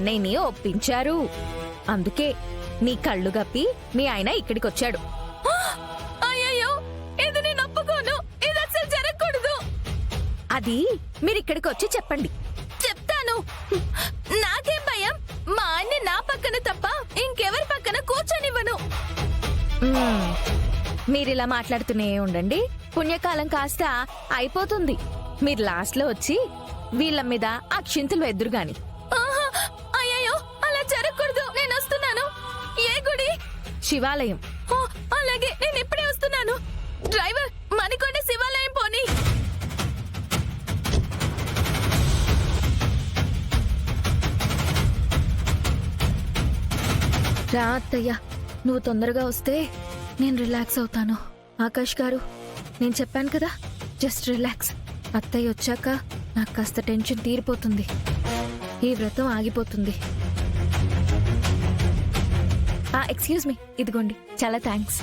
అన్నయ్యని ఒప్పించారు. అందుకే నీ కళ్ళు గప్పి మీ ఆయన ఇక్కడికొచ్చాడు. అయ్యయ్యో, ఇది నేను ఒప్పుకోను. ఇది అసలు జరగకూడదు. అది మీరిక్కడికి వచ్చి చెప్పండి. చెప్తాను. నాకేం భయం. మా ఆయన్ని నా పక్కన తప్ప ఇంకెవరి పక్కన కూర్చొనివ్వను. మీరిలా మాట్లాడుతూనే ఉండండి. పుణ్యకాలం కాస్త అయిపోతుంది. మీరు లాస్ట్ లో వచ్చి వీళ్ళ మీద అక్షింతలు ఎదురు గాని. అయ్యయ్యో, అలా జరగకూడదు. నేను వస్తున్నాను. ఏ గుడి? శివాలయం. అలాగే, నేను ఇప్పుడే వస్తున్నాను. డ్రైవర్, మణికొండ శివాలయం పోనీ. రా అత్తయ్య, నువ్వు తొందరగా వస్తే నేను రిలాక్స్ అవుతాను. ఆకాష్ గారు, నేను చెప్పాను కదా, జస్ట్ రిలాక్స్. అత్తయ్య వచ్చాక నాకు కాస్త టెన్షన్ తీరిపోతుంది. ఈ వ్రతం ఆగిపోతుంది. ఎక్స్క్యూజ్ మీ, ఇదిగోండి. చాలా థ్యాంక్స్.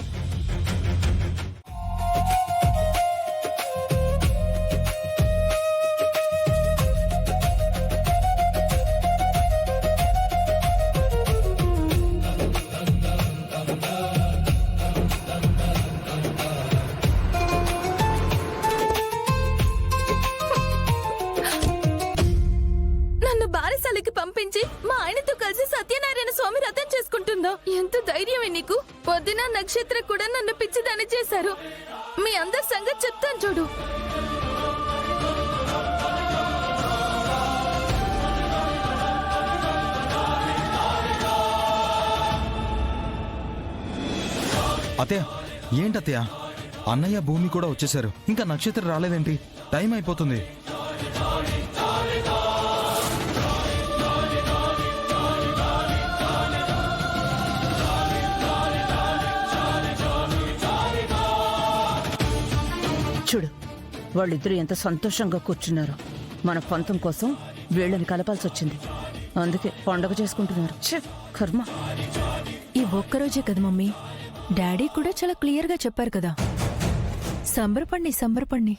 బారసాలకి పంపించి మా ఆయనతో కలిసి సత్యనారాయణ స్వామి రథం చేసుకుంటుందో. ఎంత ధైర్యమే నీకు? పొద్దున నక్షత్ర కూడా నన్ను పిచ్చిదాన్ని చేశారు. మీ అందరి సంగతి చెప్తాను చూడు. అత్తయ్య, ఏంటత్తయ్య? అన్నయ్య భూమి కూడా వచ్చేసారు. ఇంకా నక్షత్రం రాలేదేంటి? టైం అయిపోతుంది. చూడు, వాళ్ళిద్దరూ ఎంత సంతోషంగా కూర్చున్నారు. మన పంతం కోసం వీళ్ళని కలపాల్సి వచ్చింది. అందుకే పండగ చేసుకుంటున్నారు. కర్మ. ఈ ఒక్కరోజే కదా మమ్మీ, డాడీ కూడా చాలా క్లియర్ గా చెప్పారు కదా. సంబరపడి సంబరపడి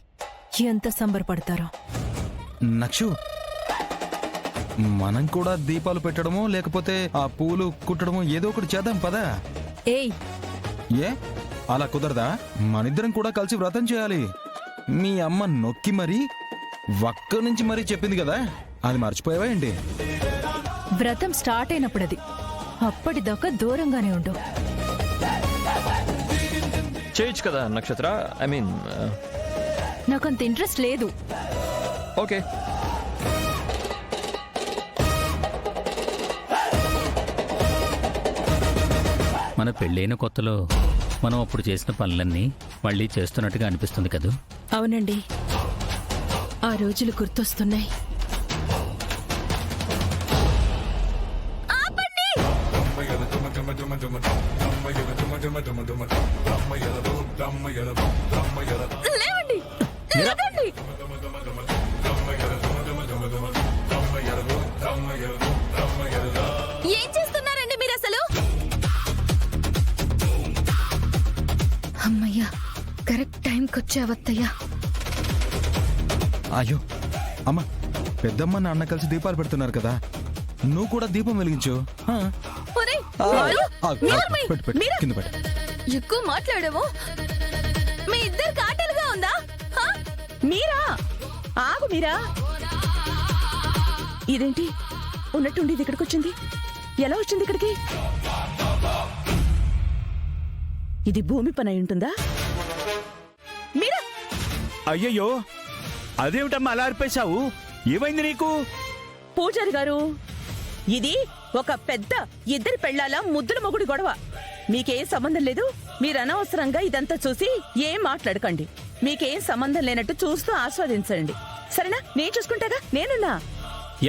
ఎంత సంబరపడతారో. నక్షు, మనం కూడా దీపాలు పెట్టడమో లేకపోతే ఆ పూలు కుట్టడమో ఏదో ఒకటి చేద్దాం పదా. ఏయ్, ఏ అలా కుదరదా? మనిద్దరం కూడా కలిసి వ్రతం చేయాలి. మీ అమ్మ నొక్కి మరీ వక్క నుంచి మరీ చెప్పింది కదా, అది మర్చిపోయావా ఏంటి? వ్రతం స్టార్ట్ అయినప్పుడు అప్పటిదాకా దూరంగానే ఉండు. చేయొచ్చు కదా నక్షత్ర. ఐ మీన్, నాకంత ఇంట్రెస్ట్ లేదు. ఓకే. మన పెళ్ళైన కొత్తలో మనం అప్పుడు చేసిన పనులన్నీ మళ్ళీ చేస్తున్నట్టుగా అనిపిస్తుంది కదూ? అవునండి, ఆ రోజులు గుర్తొస్తున్నాయి. లేవండి, లేవండి. ఏం చేస్తున్నారండి మీరు అసలు? అమ్మయ్యా, కరెక్ట్ టైంకి వచ్చావత్తయ్యా. అయ్యో అమ్మ, పెద్దమ్మ నాన్న కలిసి దీపాలు పెడుతున్నారు కదా, నువ్వు కూడా దీపం వెలిగించు. ఒరేయ్, పెట్టు, పెట్టు, కింద పెట్టు. ఎక్కువ మాట్లాడవు. మీ ఇద్దరు కాటలుగా ఉందా? మీరా? ఆగు మీరా. ఇదేంటి ఉన్నట్టుండి ఇది ఇక్కడికి వచ్చింది? ఎలా వచ్చింది ఇక్కడికి? ఇది భూమి పని అయి ఉంటుందా? మీరా? అయ్యయ్యో, అదేమిటమ్మా అలా అర్పేశావు? ఏమైంది నీకు? పూజారి గారు, ఇది ఒక పెద్ద ఇద్దరి పెళ్ళాల ముద్దుల మొగుడి గొడవ. మీకేం సంబంధం లేదు. మీరు అనవసరంగా ఇదంతా చూసి ఏం మాట్లాడకండి. మీకేం సంబంధం లేనట్టు చూస్తూ ఆస్వాదించండి, సరేనా? నేను చూసుకుంటాగా, నేనున్నా.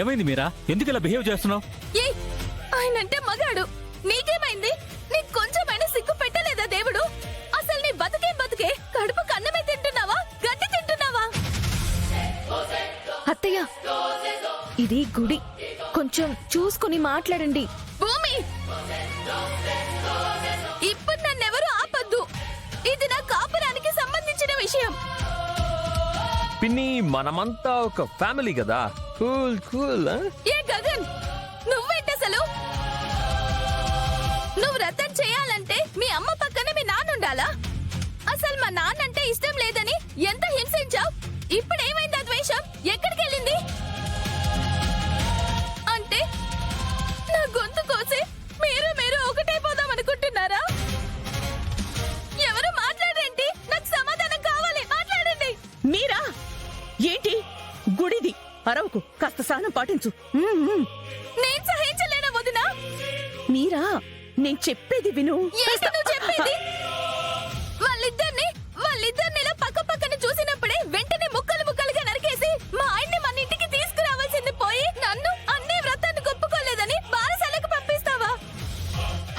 ఏమైంది మీరా? ఎందుకు ఇలా బిహేవ్ చేస్తున్నావు? ఆయనంటే మగాడు. నీకేమైంది? నీకు కొంచెమైనా సిగ్గు పెట్టలేదా దేవుడు? అసలు నీ బతుకే కడుపు కన్నమే తింటున్నావా, గడ్డి తింటున్నావా? అత్తయ్య, ఇది గుడి, కొంచెం చూసుకుని మాట్లాడండి. భూమి, ఇప్పుడు నన్నెవరూ ఆపద్దు. ఇది నా కాపురానికి సంబంధించిన విషయం. పిన్ని, మనమంతా ఒక ఫ్యామిలీ కదా. Cool cool. ఏ గగన్, నువ్వేంట మా నాన్నంటే ఇష్టం లేదని ఎంత హింసించావు. ఇప్పుడు ఏమైంది ఆ ద్వేషం? ఎక్కడికి వెళ్ళింది? అంటే నా గొంతు కోసి మీరు ఒకటైపోదాం అనుకుంటున్నారా? ఎవరు మాట్లాడేంటి? నాకు సమాధానం కావాలి, మాట్లాడండి. మీరా? ఏంటి గుడిది? అరవకు, కాస్త సహనం పాటించు. నేను సహించలేనా వదినా? మీరా, నేను చెప్పేది విను. ఏంటి నువ్వు చెప్పేది? వాళ్ళిద్దరిని ఇలా పక్క పక్కన చూసినప్పుడే వెంటనే ముక్కలుగా నరికేసి మా ఆయన్ని మన ఇంటికి తీసుకురావాల్సింది పోయి నన్ను అన్ని వ్రతాన్ని ఒప్పుకోలేదని బారసాలకు పంపిస్తావా?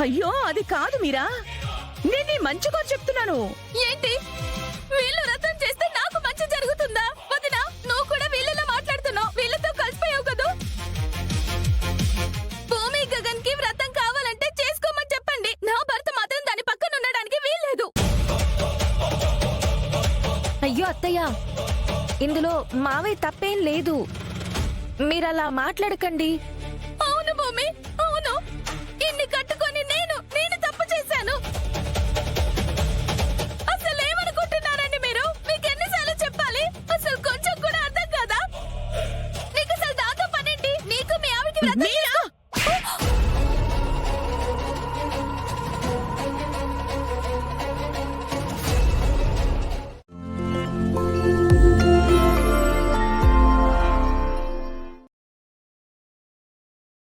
అయ్యో, అది కాదు మీరా, నేను నీ మంచిగా చెప్తున్నాను. ఏంటి వీళ్ళు వ్రతం చేస్తే నాకు మంచి జరుగుతుందా? వదినా, నువ్వు కూడా వీళ్ళలో మాట్లాడుతున్నావు. వీళ్ళతో కలిసిపోయావు కదూ. భూమి గగన్ కి వ్రతం కావాలంటే చేసుకోమని చెప్పండి. నా భర్త మాత్రం దాని పక్కన ఉండడానికి వీల్లేదు. అయ్యో అత్తయ్య, ఇందులో మావే తప్పేం లేదు. మీరలా మాట్లాడకండి.